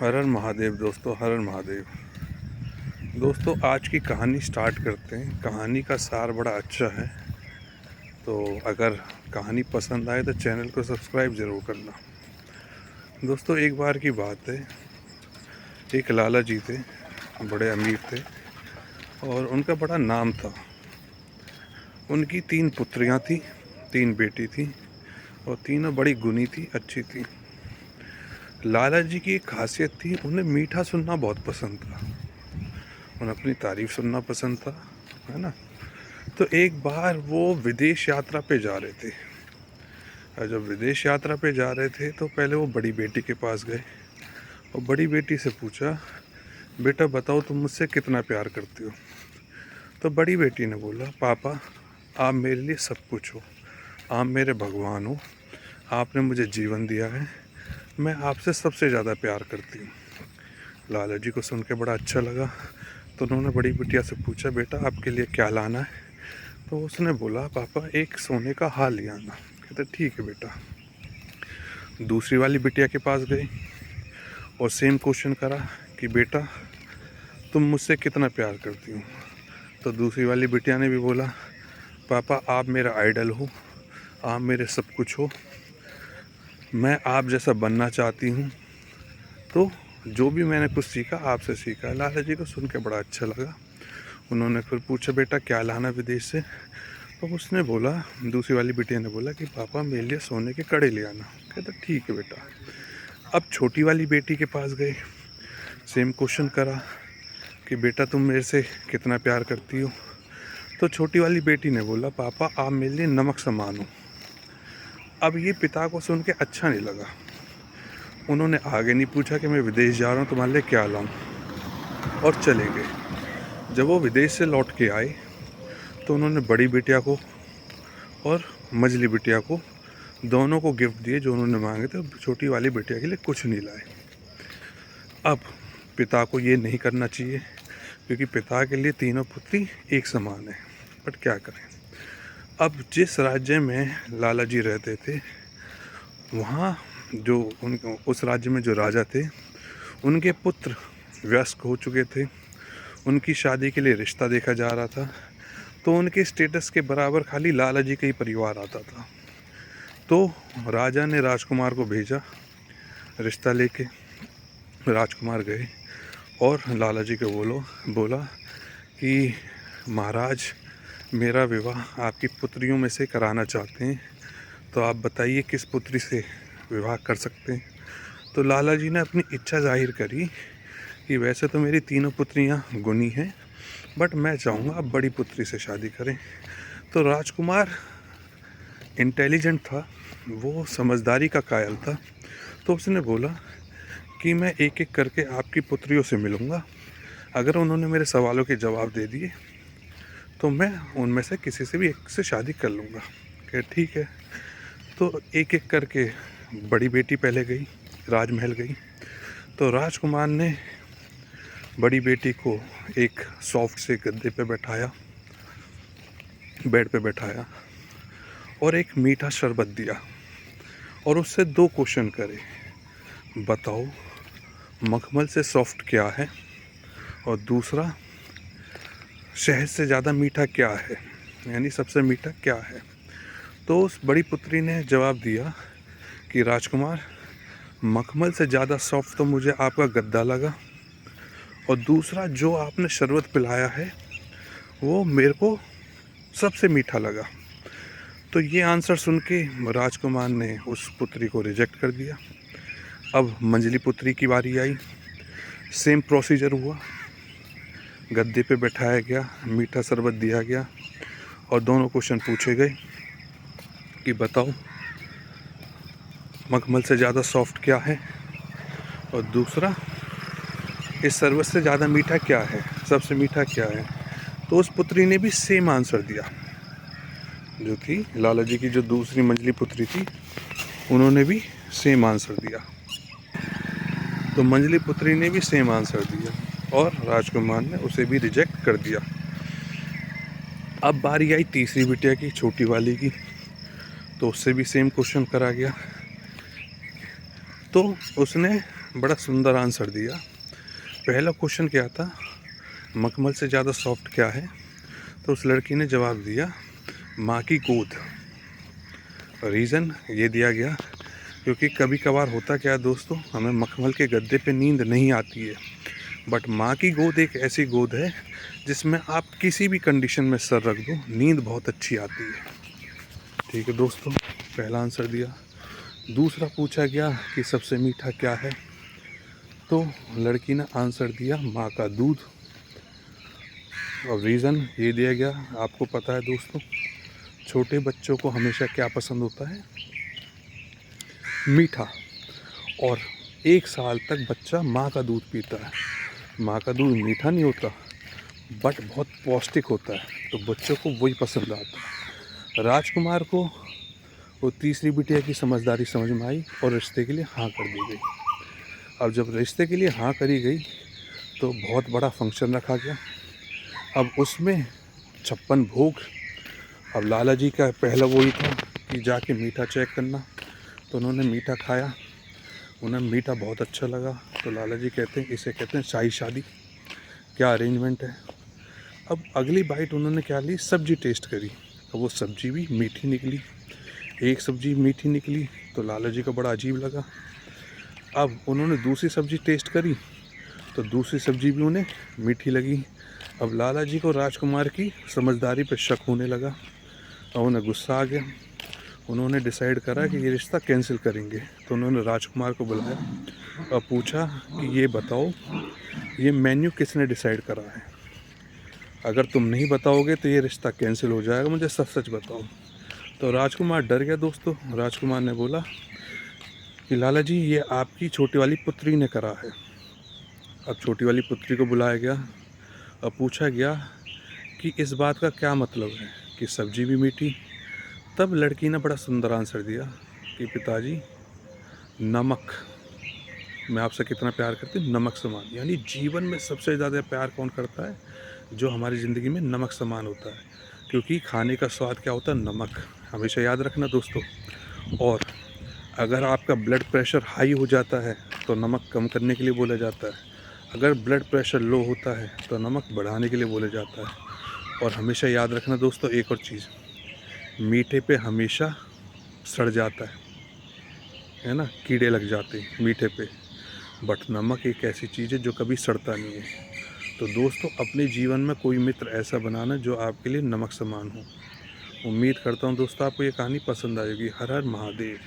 हर हर महादेव दोस्तों, हर हर महादेव दोस्तों। आज की कहानी स्टार्ट करते हैं। कहानी का सार बड़ा अच्छा है, तो अगर कहानी पसंद आए तो चैनल को सब्सक्राइब ज़रूर करना। दोस्तों, एक बार की बात है, एक लाला जी थे, बड़े अमीर थे और उनका बड़ा नाम था। उनकी 3 पुत्रियां थी, 3 बेटी थी और तीनों बड़ी गुणी थी, अच्छी थी। लाला जी की एक खासियत थी, उन्हें मीठा सुनना बहुत पसंद था, उन्हें अपनी तारीफ सुनना पसंद था, है ना। तो एक बार वो विदेश यात्रा पे जा रहे थे, और जब विदेश यात्रा पे जा रहे थे तो पहले वो बड़ी बेटी के पास गए और बड़ी बेटी से पूछा, बेटा बताओ तुम मुझसे कितना प्यार करती हो। तो बड़ी बेटी ने बोला, पापा आप मेरे लिए सब कुछ हो, आप मेरे भगवान हो, आपने मुझे जीवन दिया है, मैं आपसे सबसे ज़्यादा प्यार करती हूँ। लाला जी को सुन के बड़ा अच्छा लगा, तो उन्होंने बड़ी बिटिया से पूछा, बेटा आपके लिए क्या लाना है। तो उसने बोला, पापा एक सोने का हार ले आना। कहते ठीक है बेटा। दूसरी वाली बिटिया के पास गए और सेम क्वेश्चन करा कि बेटा तुम मुझसे कितना प्यार करती हो। तो दूसरी वाली बिटिया ने भी बोला, पापा आप मेरा आइडल हो, आप मेरे सब कुछ हो, मैं आप जैसा बनना चाहती हूँ, तो जो भी मैंने कुछ सीखा आपसे सीखा। लाला जी को सुन के बड़ा अच्छा लगा। उन्होंने फिर पूछा, बेटा क्या लाना विदेश से। तो उसने बोला, दूसरी वाली बिटिया ने बोला कि पापा मेरे लिए सोने के कड़े ले आना। कहता ठीक है बेटा। अब छोटी वाली बेटी के पास गए, सेम क्वेश्चन करा कि बेटा तुम मेरे से कितना प्यार करती हो। तो छोटी वाली बेटी ने बोला, पापा आप मेरे लिए नमक समान हो। अब ये पिता को सुन के अच्छा नहीं लगा। उन्होंने आगे नहीं पूछा कि मैं विदेश जा रहा हूँ, तुम्हारे लिए क्या लाऊं, और चले गए। जब वो विदेश से लौट के आए तो उन्होंने बड़ी बिटिया को और मझली बिटिया को दोनों को गिफ्ट दिए जो उन्होंने मांगे थे। छोटी वाली बिटिया के लिए कुछ नहीं लाए। अब पिता को ये नहीं करना चाहिए, क्योंकि पिता के लिए तीनों पुत्री एक समान है, बट क्या करें। अब जिस राज्य में लाला जी रहते थे, वहाँ जो उस राज्य में जो राजा थे, उनके पुत्र वयस्क हो चुके थे, उनकी शादी के लिए रिश्ता देखा जा रहा था। तो उनके स्टेटस के बराबर खाली लाला जी का ही परिवार आता था। तो राजा ने राजकुमार को भेजा रिश्ता लेके। राजकुमार गए और लाला जी को बोला कि महाराज मेरा विवाह आपकी पुत्रियों में से कराना चाहते हैं, तो आप बताइए किस पुत्री से विवाह कर सकते हैं। तो लाला जी ने अपनी इच्छा जाहिर करी कि वैसे तो मेरी तीनों पुत्रियां गुणी हैं, बट मैं चाहूँगा आप बड़ी पुत्री से शादी करें। तो राजकुमार इंटेलिजेंट था, वो समझदारी का कायल था। तो उसने बोला कि मैं एक एक करके आपकी पुत्रियों से मिलूँगा, अगर उन्होंने मेरे सवालों के जवाब दे दिए तो मैं उनमें से किसी से भी एक से शादी कर लूँगा। कि ठीक है। तो एक एक करके बड़ी बेटी पहले गई, राजमहल गई। तो राजकुमार ने बड़ी बेटी को एक सॉफ्ट से गद्दे पे बैठाया, बेड पे बैठाया और एक मीठा शरबत दिया और उससे 2 क्वेश्चन करे, बताओ मखमल से सॉफ्ट क्या है, और दूसरा शहद से ज़्यादा मीठा क्या है, यानी सबसे मीठा क्या है। तो उस बड़ी पुत्री ने जवाब दिया कि राजकुमार मखमल से ज़्यादा सॉफ्ट तो मुझे आपका गद्दा लगा, और दूसरा जो आपने शरबत पिलाया है वो मेरे को सबसे मीठा लगा। तो ये आंसर सुन के राजकुमार ने उस पुत्री को रिजेक्ट कर दिया। अब मंझली पुत्री की बारी आई, सेम प्रोसीजर हुआ, गद्दे पे बैठाया गया, मीठा शरबत दिया गया और दोनों क्वेश्चन पूछे गए कि बताओ मखमल से ज़्यादा सॉफ्ट क्या है, और दूसरा इस शरबत से ज़्यादा मीठा क्या है, सबसे मीठा क्या है। तो उस पुत्री ने भी सेम आंसर दिया, जो थी लाला जी की जो दूसरी मंझली पुत्री थी, उन्होंने भी सेम आंसर दिया। तो मंझली पुत्री ने भी सेम आंसर दिया और राजकुमार ने उसे भी रिजेक्ट कर दिया। अब बारी आई तीसरी बिटिया की, छोटी वाली की। तो उससे भी सेम क्वेश्चन करा गया। तो उसने बड़ा सुंदर आंसर दिया। पहला क्वेश्चन क्या था, मखमल से ज़्यादा सॉफ्ट क्या है? तो उस लड़की ने जवाब दिया, माँ की गोद। रीज़न ये दिया गया क्योंकि कभी कभार होता क्या है दोस्तों, हमें मखमल के गद्दे पे नींद नहीं आती है, बट माँ की गोद एक ऐसी गोद है जिसमें आप किसी भी कंडीशन में सर रख दो, नींद बहुत अच्छी आती है। ठीक है दोस्तों, पहला आंसर दिया। दूसरा पूछा गया कि सबसे मीठा क्या है? तो लड़की ने आंसर दिया, माँ का दूध। और रीज़न ये दिया गया, आपको पता है दोस्तों, छोटे बच्चों को हमेशा क्या पसंद होता है? मीठा। और 1 साल तक बच्चा माँ का दूध पीता है। माँ का दूध मीठा नहीं होता बट बहुत पौष्टिक होता है, तो बच्चों को वही पसंद आता है। राजकुमार को वो तीसरी बिटिया की समझदारी समझ में आई और रिश्ते के लिए हाँ कर दी गई। अब जब रिश्ते के लिए हाँ करी गई तो बहुत बड़ा फंक्शन रखा गया। अब उसमें 56 भोग। अब लाला जी का पहला वही था कि जाके मीठा चेक करना, तो उन्होंने मीठा खाया, उन्हें मीठा बहुत अच्छा लगा। तो लाला जी कहते हैं, इसे कहते हैं शाही शादी, क्या अरेंजमेंट है। अब अगली बाइट उन्होंने क्या ली, सब्जी टेस्ट करी। अब वो सब्जी भी मीठी निकली, एक सब्जी मीठी निकली तो लाला जी को बड़ा अजीब लगा। अब उन्होंने दूसरी सब्जी टेस्ट करी तो दूसरी सब्जी भी उन्हें मीठी लगी। अब लाला जी को राजकुमार की समझदारी पर शक होने लगा और उन्हें गुस्सा आ गया। उन्होंने डिसाइड करा कि ये रिश्ता कैंसिल करेंगे। तो उन्होंने राजकुमार को बुलाया और पूछा कि ये बताओ, ये मेन्यू किसने डिसाइड करा है? अगर तुम नहीं बताओगे तो ये रिश्ता कैंसिल हो जाएगा, मुझे सच सच बताओ। तो राजकुमार डर गया दोस्तों। राजकुमार ने बोला कि लाला जी, ये आपकी छोटी वाली पुत्री ने करा है। अब छोटी वाली पुत्री को बुलाया गया और पूछा गया कि इस बात का क्या मतलब है कि सब्जी भी मीठी? तब लड़की ने बड़ा सुंदर आंसर दिया कि पिताजी, नमक, मैं आपसे कितना प्यार करती हूँ, नमक समान। यानी जीवन में सबसे ज़्यादा प्यार कौन करता है? जो हमारी ज़िंदगी में नमक समान होता है, क्योंकि खाने का स्वाद क्या होता है? नमक। हमेशा याद रखना दोस्तों। और अगर आपका ब्लड प्रेशर हाई हो जाता है तो नमक कम करने के लिए बोला जाता है, अगर ब्लड प्रेशर लो होता है तो नमक बढ़ाने के लिए बोला जाता है। और हमेशा याद रखना दोस्तों एक और चीज़, मीठे पे हमेशा सड़ जाता है ना, कीड़े लग जाते हैं मीठे पे, बट नमक एक ऐसी चीज़ है जो कभी सड़ता नहीं है। तो दोस्तों, अपने जीवन में कोई मित्र ऐसा बनाना जो आपके लिए नमक समान हो। उम्मीद करता हूँ दोस्तों आपको ये कहानी पसंद आएगी। हर हर महादेव।